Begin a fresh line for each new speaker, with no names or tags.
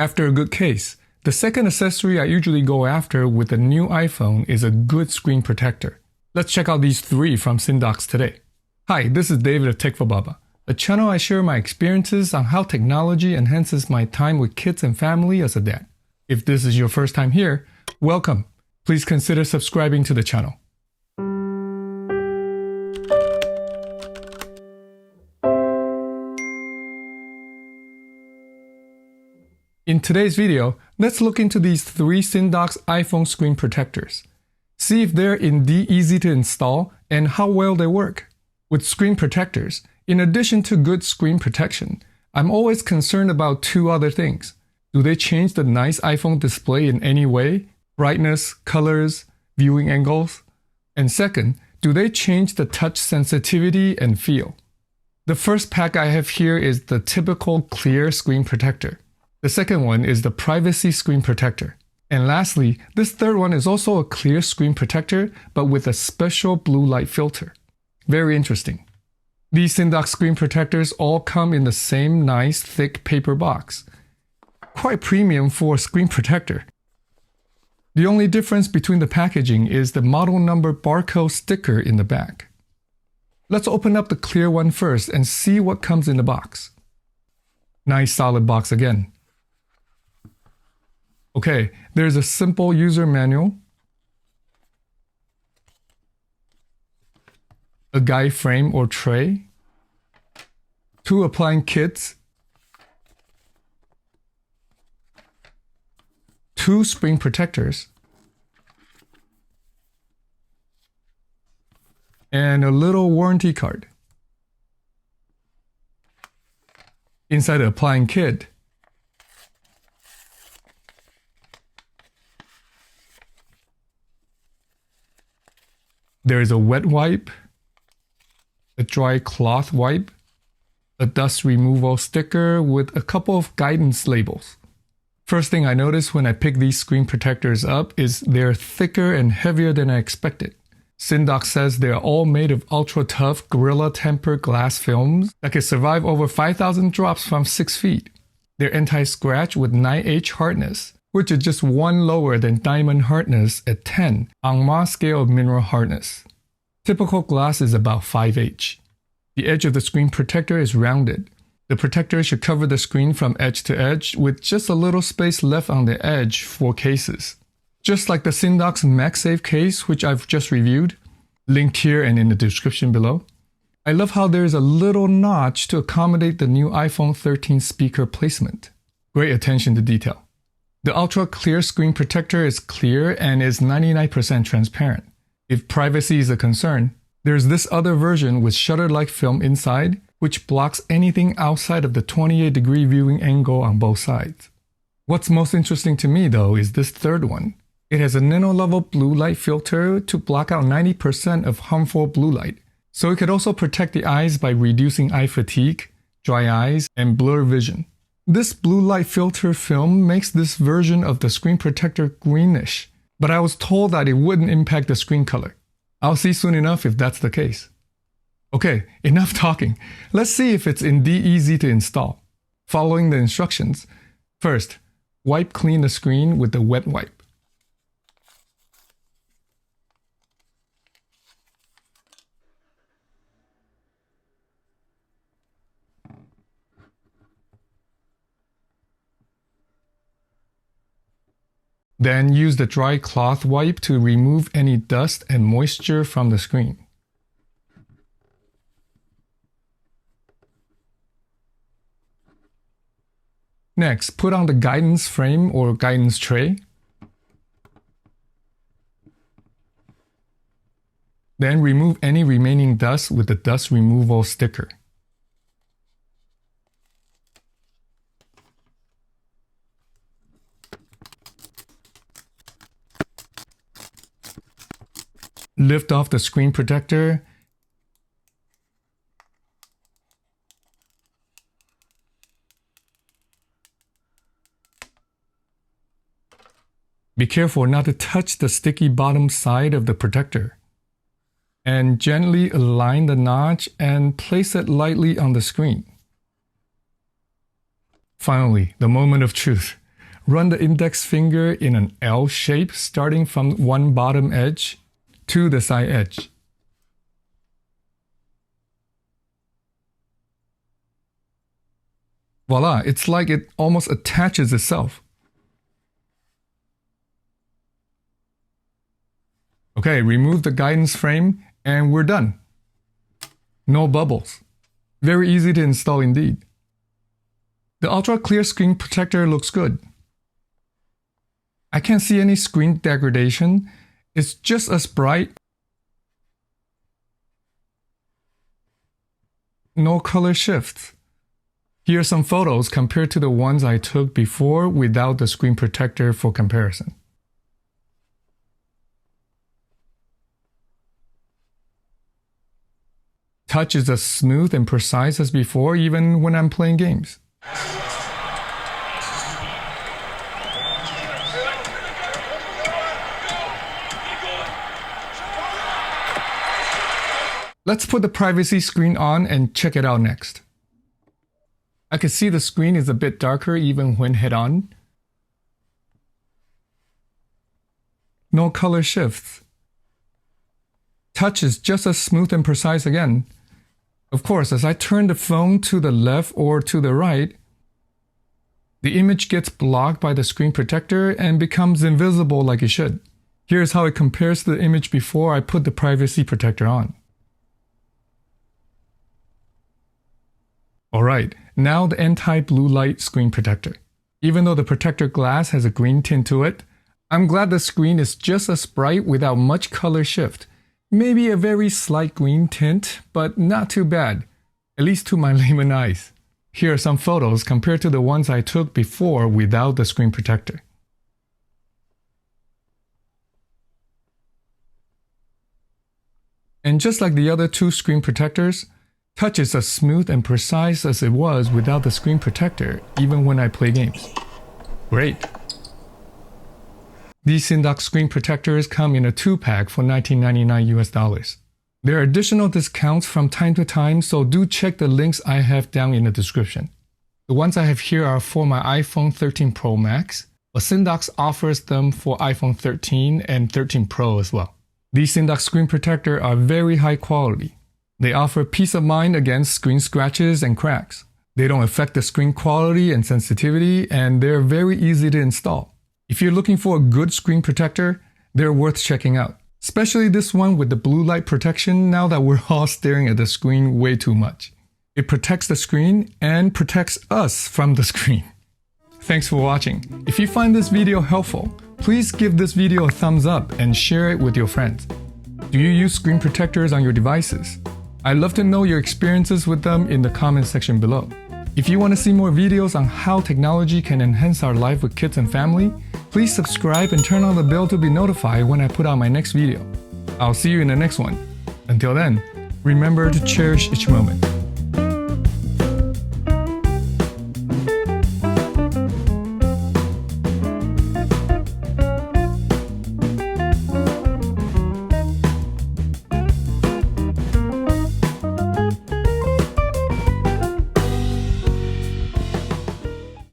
After a good case, the second accessory I usually go after with a new iPhone is a good screen protector. Let's check out these 3 from Sindox today. Hi, this is David of Tech for Baba, a channel I share my experiences on how technology enhances my time with kids and family as a dad. If this is your first time here, welcome. Please consider subscribing to the channel. In today's video, let's look into these 3 Sindox iPhone screen protectors. See if they're indeed easy to install and how well they work. With screen protectors, in addition to good screen protection, I'm always concerned about 2 other things. Do they change the nice iPhone display in any way? Brightness, colors, viewing angles? And second, do they change the touch sensitivity and feel? The first pack I have here is the typical clear screen protector. The second one is the privacy screen protector. And lastly, this third one is also a clear screen protector, but with a special blue light filter. Very interesting. These Sindox screen protectors all come in the same nice thick paper box. Quite premium for a screen protector. The only difference between the packaging is the model number barcode sticker in the back. Let's open up the clear one first and see what comes in the box. Nice solid box again. Okay, there's a simple user manual, a guide frame or tray, 2 applying kits, 2 screen protectors, and a little warranty card. Inside the applying kit, there is a wet wipe, a dry cloth wipe, a dust removal sticker with a couple of guidance labels. First thing I noticed when I picked these screen protectors up is they're thicker and heavier than I expected. Sindox says they're all made of ultra-tough Gorilla tempered glass films that can survive over 5,000 drops from 6 feet. They're anti-scratch with 9H hardness, which is just 1 lower than diamond hardness at 10 on my scale of mineral hardness. Typical glass is about 5H. The edge of the screen protector is rounded. The protector should cover the screen from edge to edge with just a little space left on the edge for cases. Just like the Sindox MagSafe case, which I've just reviewed, linked here and in the description below. I love how there's a little notch to accommodate the new iPhone 13 speaker placement. Great attention to detail. The ultra clear screen protector is clear and is 99% transparent. If privacy is a concern, there's this other version with shutter-like film inside, which blocks anything outside of the 28-degree viewing angle on both sides. What's most interesting to me though is this third one. It has a nano-level blue light filter to block out 90% of harmful blue light, so it could also protect the eyes by reducing eye fatigue, dry eyes, and blurred vision. This blue light filter film makes this version of the screen protector greenish, but I was told that it wouldn't impact the screen color. I'll see soon enough if that's the case. Okay, enough talking. Let's see if it's indeed easy to install. Following the instructions. First, wipe clean the screen with the wet wipe. Then use the dry cloth wipe to remove any dust and moisture from the screen. Next, put on the guidance frame or guidance tray. Then remove any remaining dust with the dust removal sticker. Lift off the screen protector. Be careful not to touch the sticky bottom side of the protector. And gently align the notch and place it lightly on the screen. Finally, the moment of truth. run the index finger in an L shape starting from one bottom edge to the side edge. Voila, it's like it almost attaches itself. Okay, remove the guidance frame and we're done. No bubbles. Very easy to install indeed. The ultra clear screen protector looks good. I can't see any screen degradation. It's just as bright. No color shifts. Here are some photos compared to the ones I took before without the screen protector for comparison. Touch is as smooth and precise as before, even when I'm playing games. Let's put the privacy screen on and check it out next. I can see the screen is a bit darker even when head-on. No color shifts. Touch is just as smooth and precise again. Of course, as I turn the phone to the left or to the right, the image gets blocked by the screen protector and becomes invisible like it should. Here's how it compares to the image before I put the privacy protector on. Alright, now the anti-blue light screen protector. Even though the protector glass has a green tint to it, I'm glad the screen is just as bright without much color shift. Maybe a very slight green tint, but not too bad, at least to my layman eyes. Here are some photos compared to the ones I took before without the screen protector. And just like the other two screen protectors, touch is as smooth and precise as it was without the screen protector, even when I play games. Great! These Sindox screen protectors come in a 2-pack for $19.99 US. There are additional discounts from time to time, so do check the links I have down in the description. The ones I have here are for my iPhone 13 Pro Max, but Sindox offers them for iPhone 13 and 13 Pro as well. These Sindox screen protectors are very high quality. They offer peace of mind against screen scratches and cracks. They don't affect the screen quality and sensitivity, and they're very easy to install. If you're looking for a good screen protector, they're worth checking out. Especially this one with the blue light protection now that we're all staring at the screen way too much. It protects the screen and protects us from the screen. Thanks for watching. If you find this video helpful, please give this video a thumbs up and share it with your friends. Do you use screen protectors on your devices? I'd love to know your experiences with them in the comment section below. If you want to see more videos on how technology can enhance our life with kids and family, please subscribe and turn on the bell to be notified when I put out my next video. I'll see you in the next one. Until then, remember to cherish each moment.